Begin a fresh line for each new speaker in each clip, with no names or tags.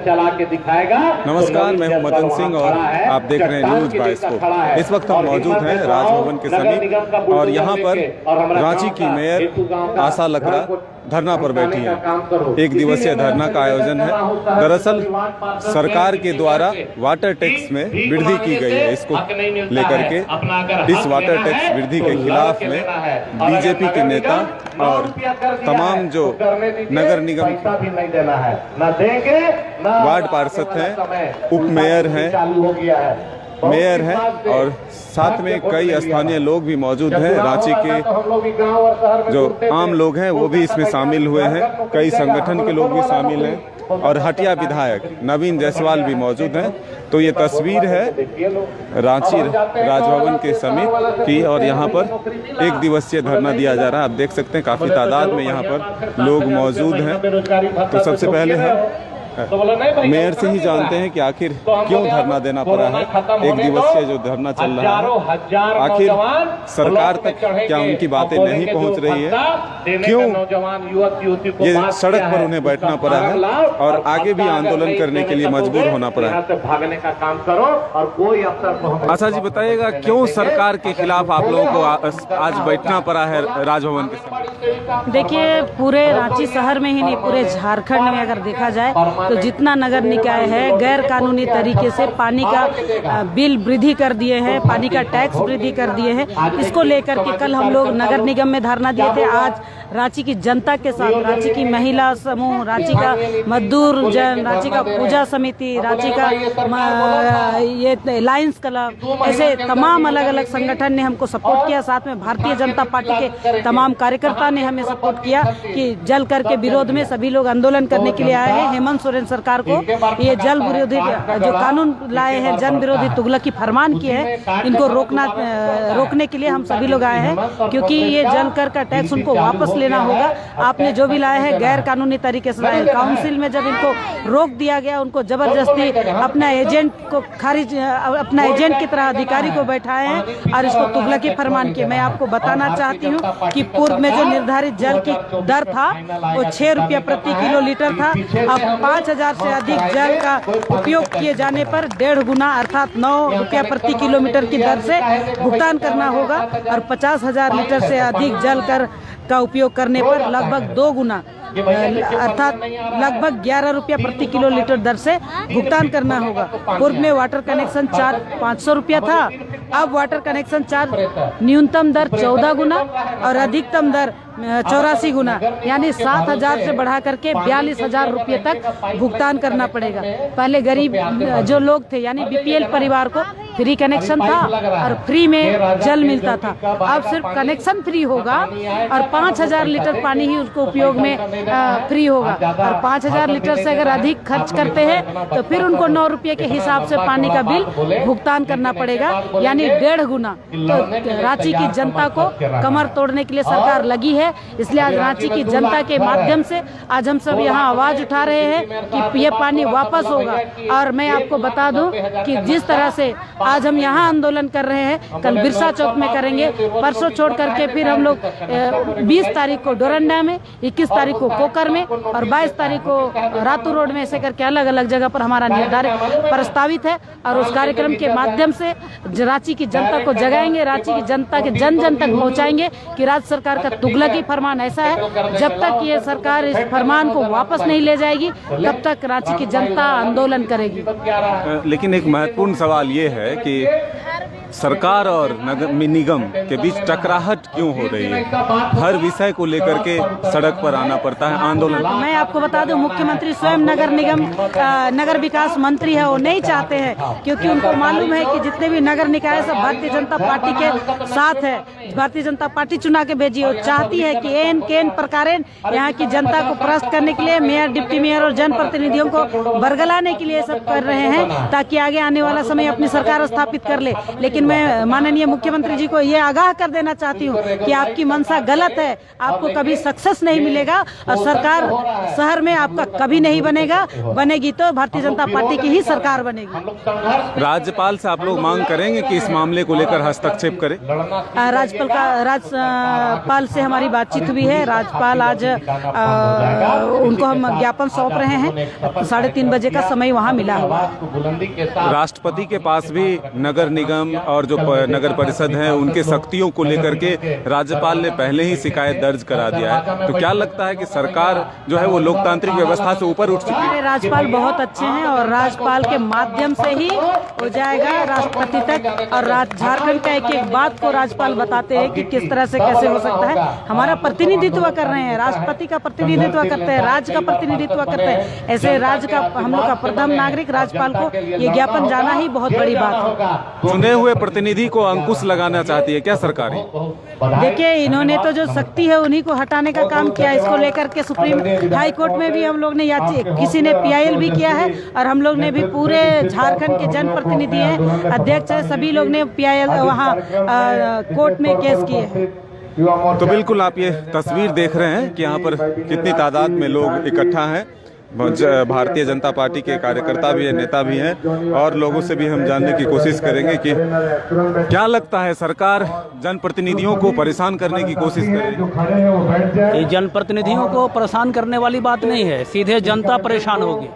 चला के दिखाएगा।
नमस्कार, मैं हूं मदन सिंह और आप देख रहे हैं न्यूज बाइस्कोप। इस वक्त हम मौजूद हैं राजभवन के समीप और यहां पर रांची की मेयर आशा लकड़ा धरना पर बैठी हैं। एक दिवसीय धरना का आयोजन है। दरअसल सरकार के द्वारा वाटर टैक्स में वृद्धि की गई है। इसको लेकर के इस वाटर टैक्स वृद्धि के खिलाफ में बीजेपी के नेता और तमाम जो नगर निगम वार्ड पार्षद हैं, उप मेयर हैं, मेयर हैं और साथ में कई स्थानीय लोग भी मौजूद हैं। रांची के जो आम लोग हैं वो भी इसमें शामिल हुए हैं। कई संगठन के लोग भी शामिल हैं और हटिया विधायक नवीन जायसवाल भी मौजूद हैं। तो ये तस्वीर है रांची राजभवन के समीप की और यहाँ पर एक दिवसीय धरना दिया जा रहा है। आप देख सकते हैं काफ़ी तादाद में यहाँ पर लोग मौजूद हैं। तो सबसे पहले हम मेयर से ही जानते हैं कि आखिर क्यों धरना देना पड़ा है। एक दिवसीय जो धरना चल रहा है, आखिर सरकार तक क्या उनकी बातें नहीं पहुंच रही है, क्यों ये सड़क पर उन्हें बैठना पड़ा है और आगे भी आंदोलन करने के लिए मजबूर होना पड़ा है।
भागने का काम करो और कोई अफसर।
आशा जी बताइएगा क्यों सरकार के खिलाफ आप लोगों को आज बैठना पड़ा है राजभवन के सामने?
देखिए, पूरे रांची शहर में ही नहीं, पूरे झारखंड में अगर देखा जाए तो जितना नगर निकाय है गैर कानूनी तरीके से पानी का बिल वृद्धि कर दिए हैं, पानी का टैक्स वृद्धि कर दिए हैं। इसको लेकर के कल हम लोग नगर निगम में धरना दिए थे। आज रांची की जनता के साथ, रांची की महिला समूह, रांची का मजदूर जन, रांची का पूजा समिति, रांची का ये लायंस क्लब, ऐसे तमाम अलग अलग संगठन ने हमको सपोर्ट किया। साथ में भारतीय जनता पार्टी के तमाम कार्यकर्ता ने हमें सपोर्ट किया कि जल कर के विरोध में सभी लोग आंदोलन करने के लिए आए हैं। हेमंत सोरेन सरकार को ये जल विरोधी जो कानून लाए हैं, जन विरोधी तुगलकी फरमान किए हैं, इनको रोकने के लिए हम सभी लोग आए हैं। क्योंकि ये जल कर का टैक्स उनको वापस लेना होगा। आपने जो भी लाए हैं गैर कानूनी तरीके से लाए। काउंसिल में जब इनको रोक दिया गया, उनको जबरदस्ती अपना एजेंट को खारिज, अपना एजेंट की तरह अधिकारी को बैठाए हैं और इसको तुगलकी फरमान किए। मैं आपको बताना चाहती हूँ कि पूर्व में जो निर्धारित जल की दर था वो 6 रुपया प्रति किलो लीटर था। अब 5000 से अधिक जल का उपयोग किए जाने पर 1.5 गुना अर्थात 9 रुपया प्रति किलोमीटर की दर से भुगतान करना होगा और 50,000 लीटर से अधिक जल का उपयोग करने पर लगभग 2 गुना अर्थात लगभग 11 रुपया प्रति किलो लीटर दर से भुगतान करना होगा। पूर्व में वाटर कनेक्शन चार्ज 500 रुपया था। अब वाटर कनेक्शन चार्ज न्यूनतम दर 14 गुना और अधिकतम दर 84 गुना, यानी 7,000 से बढ़ा करके 42,000 रुपये तक भुगतान करना पड़ेगा। पहले गरीब जो लोग थे यानी बीपीएल परिवार को फ्री कनेक्शन था और फ्री में जल मिलता था। अब सिर्फ कनेक्शन फ्री होगा और 5,000 लीटर पानी ही उसको उपयोग में फ्री होगा। और 5,000 लीटर से अगर अधिक खर्च करते हैं तो फिर उनको 9 रुपये के हिसाब से पानी का बिल भुगतान करना पड़ेगा, यानी 1.5 गुना। तो रांची की जनता को कमर तोड़ने के लिए सरकार लगी है। इसलिए आज रांची की जनता के माध्यम से आज हम सब यहाँ आवाज उठा रहे हैं कि ये पानी वापस होगा। और मैं आपको बता दूं कि जिस तरह से आज हम यहाँ आंदोलन कर रहे हैं, कल बिरसा चौक में करेंगे, परसों छोड़ करके फिर हम लोग 20 तारीख को डोरंडा में, 21 तारीख को कोकर में और 22 तारीख को रातू रोड में, ऐसे करके अलग अलग जगह पर हमारा निर्धारित प्रस्तावित है। और उस कार्यक्रम के माध्यम से रांची की जनता को जगाएंगे, रांची की जनता के जन जन तक पहुंचाएंगे कि राज्य सरकार का तुगलकी फरमान ऐसा है, जब तक ये सरकार इस फरमान को वापस नहीं ले जाएगी तब तक रांची की जनता आंदोलन करेगी।
लेकिन एक महत्वपूर्ण सवाल ये है कि सरकार और नगर निगम के बीच टकराहट क्यों हो रही है? हर विषय को लेकर के सड़क पर आना पड़ता है आंदोलन।
मैं आपको बता दूं, मुख्यमंत्री स्वयं नगर निगम नगर विकास मंत्री है, वो नहीं चाहते हैं क्योंकि उनको मालूम है कि जितने भी नगर निकाय सब भारतीय जनता पार्टी के साथ है। भारतीय जनता पार्टी चुना के भेजी, वो चाहती है कि एन प्रकारेण यहाँ की जनता को परास्त करने के लिए मेयर, डिप्टी मेयर और जनप्रतिनिधियों को बरगलाने के लिए सब कर रहे हैं ताकि आगे आने वाला समय अपनी सरकार स्थापित कर ले। लेकिन लेकिन मैं माननीय मुख्यमंत्री जी को ये आगाह कर देना चाहती हूँ कि आपकी मंशा गलत है, आपको कभी सक्सेस नहीं मिलेगा और सरकार शहर में आपका कभी नहीं बनेगा, बनेगी तो भारतीय जनता पार्टी की ही सरकार बनेगी।
राज्यपाल से आप लोग मांग करेंगे कि इस मामले को लेकर हस्तक्षेप करें?
राज्यपाल से हमारी बातचीत हुई है। राज्यपाल आज उनको हम ज्ञापन सौंप रहे हैं, 3:30 बजे का समय वहाँ मिला हुआ।
राष्ट्रपति के पास भी नगर निगम और जो नगर परिषद है उनके शक्तियों को लेकर के राज्यपाल ने पहले ही शिकायत दर्ज करा दिया है, तो क्या लगता है कि सरकार जो है वो लोकतांत्रिक व्यवस्था से ऊपर उठ चुकी है?
राज्यपाल बहुत अच्छे हैं और राज्यपाल के माध्यम से ही हो जाएगा राष्ट्रपति तक, और झारखंड का एक बात को राज्यपाल बताते हैं कि किस तरह से कैसे हो सकता है। हमारा प्रतिनिधित्व कर रहे हैं, राष्ट्रपति का प्रतिनिधित्व करते हैं, राज्य का प्रतिनिधित्व करते हैं, ऐसे राज्य का हम लोग का प्रथम नागरिक राज्यपाल को ये ज्ञापन जाना ही बहुत बड़ी बात है।
चुने हुए प्रतिनिधि को अंकुश लगाना चाहती है क्या सरकार?
देखिए, इन्होंने तो जो शक्ति है उन्हीं को हटाने का काम किया। इसको लेकर के सुप्रीम हाई कोर्ट में भी हम लोग ने किसी ने PIL भी किया है और हम लोग ने भी पूरे झारखंड के जनप्रतिनिधि हैं, अध्यक्ष है, सभी लोग ने PIL वहाँ कोर्ट में केस किए हैं।
तो बिल्कुल आप ये तस्वीर देख रहे हैं कि यहाँ पर कितनी तादाद में लोग इकट्ठा हैं। भारतीय जनता पार्टी के कार्यकर्ता भी हैं, नेता भी हैं, और लोगों से भी हम जानने की कोशिश करेंगे कि क्या लगता है सरकार जनप्रतिनिधियों को परेशान करने की कोशिश कर रही है?
ये जनप्रतिनिधियों को परेशान करने वाली बात नहीं है, सीधे जनता परेशान होगी,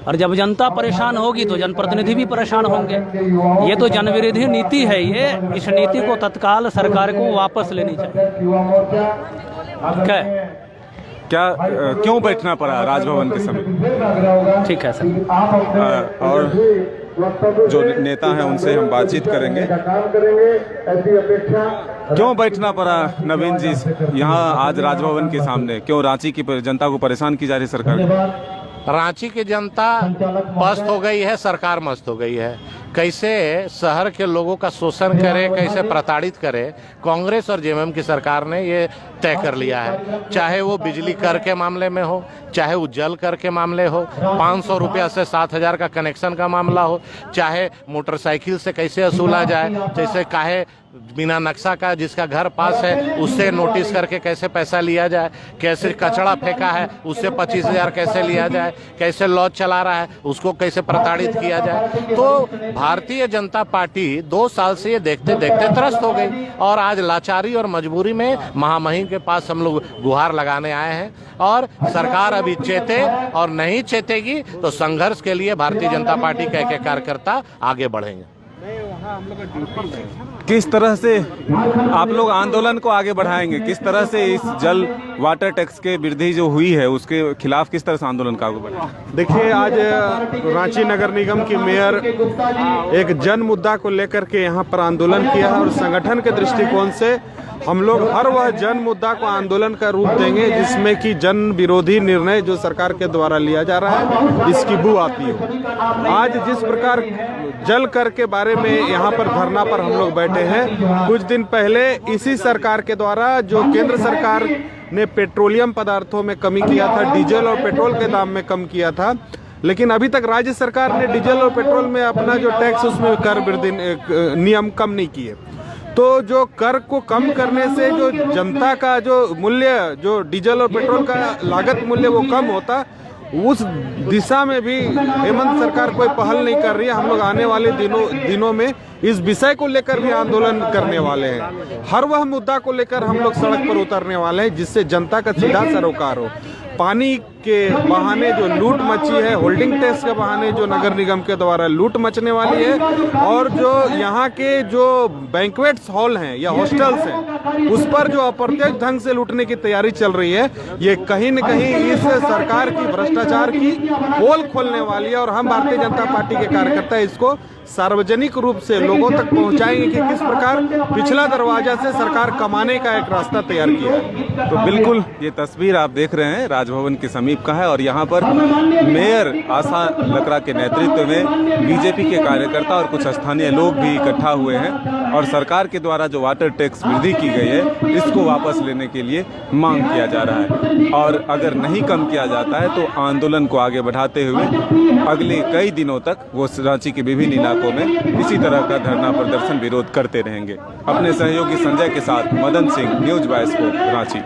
और जब जनता परेशान होगी तो जनप्रतिनिधि भी परेशान होंगे। ये तो जनविरोधी नीति है, ये इस नीति को तत्काल सरकार को वापस लेनी चाहिए। ठीक है,
क्या क्यों बैठना पड़ा राजभवन के समय?
ठीक है सर।
और जो नेता हैं उनसे हम बातचीत करेंगे। क्यों बैठना पड़ा नवीन जी यहाँ आज राजभवन के सामने? क्यों रांची की जनता को परेशान की जा रही सरकार?
रांची की जनता पस्त हो गई है, सरकार मस्त हो गई है। कैसे शहर के लोगों का शोषण करे, कैसे प्रताड़ित करे, कांग्रेस और JMM की सरकार ने ये तय कर लिया है। चाहे वो बिजली कर के मामले में हो, चाहे वो जल कर के मामले हो, 500 रुपया से 7,000 का कनेक्शन का मामला हो, चाहे मोटरसाइकिल से कैसे वसूला जाए, जैसे काहे बिना नक्शा का जिसका घर पास है उससे नोटिस करके कैसे पैसा लिया जाए, कैसे कचरा फेंका है उससे 25,000 कैसे लिया जाए, कैसे लॉज चला रहा है उसको कैसे प्रताड़ित किया जाए। तो भारतीय जनता पार्टी 2 साल से ये देखते देखते त्रस्त हो गई और आज लाचारी और मजबूरी में महामहिम के पास हम लोग गुहार लगाने आए हैं। और सरकार अभी चेते और नहीं चेतेगी तो संघर्ष के लिए भारतीय जनता पार्टी के कार्यकर्ता आगे बढ़ेंगे।
किस तरह से आप लोग आंदोलन को आगे बढ़ाएंगे? किस तरह से इस जल वाटर टैक्स के वृद्धि जो हुई है उसके खिलाफ किस तरह से आंदोलन का आगे बढ़ाएंगे?
देखिए, आज रांची नगर निगम की मेयर एक जन मुद्दा को लेकर के यहाँ पर आंदोलन किया है और संगठन के दृष्टिकोण से हम लोग हर वह जन मुद्दा को आंदोलन का रूप देंगे जिसमें कि जन विरोधी निर्णय जो सरकार के द्वारा लिया जा रहा है इसकी बू आती हो। आज जिस प्रकार जल कर के बारे में यहाँ पर धरना पर हम लोग बैठे हैं, कुछ दिन पहले इसी सरकार के द्वारा जो केंद्र सरकार ने पेट्रोलियम पदार्थों में कमी किया था, डीजल और पेट्रोल के दाम में कम किया था, लेकिन अभी तक राज्य सरकार ने डीजल और पेट्रोल में अपना जो टैक्स उसमें कर वृद्धि नियम कम नहीं किए। तो जो कर को कम करने से जो जनता का जो मूल्य, जो डीजल और पेट्रोल का लागत मूल्य वो कम होता, उस दिशा में भी हेमंत सरकार कोई पहल नहीं कर रही है। हम लोग आने वाले दिनों में इस विषय को लेकर भी आंदोलन करने वाले हैं। हर वह मुद्दा को लेकर हम लोग सड़क पर उतरने वाले हैं जिससे जनता का सीधा सरोकार हो। पानी के बहाने जो लूट मची है, होल्डिंग टैक्स के बहाने जो नगर निगम के द्वारा लूट मचने वाली है, और जो यहाँ के जो बैंक्वेट्स हॉल हैं या हॉस्टल्स हैं उस पर जो अप्रत्यक्ष ढंग से लूटने की तैयारी चल रही है, ये कहीं न कहीं इस सरकार की भ्रष्टाचार की पोल खोलने वाली है। और हम भारतीय जनता पार्टी के कार्यकर्ता इसको सार्वजनिक रूप से लोगों तक पहुंचाएंगे कि किस प्रकार पिछला दरवाजा से सरकार कमाने का एक रास्ता तैयार किया है।
तो बिल्कुल ये तस्वीर आप देख रहे हैं राजभवन के समीप का है और यहाँ पर मेयर आशा लकड़ा के नेतृत्व में बीजेपी के कार्यकर्ता और कुछ स्थानीय लोग भी इकट्ठा हुए हैं और सरकार के द्वारा जो वाटर टैक्स वृद्धि की गई है इसको वापस लेने के लिए मांग किया जा रहा है। और अगर नहीं कम किया जाता है तो आंदोलन को आगे बढ़ाते हुए अगले कई दिनों तक वो रांची के विभिन्न इलाकों में इसी तरह का धरना प्रदर्शन विरोध करते रहेंगे। अपने सहयोगी संजय के साथ मदन सिंह, न्यूज 22 रांची।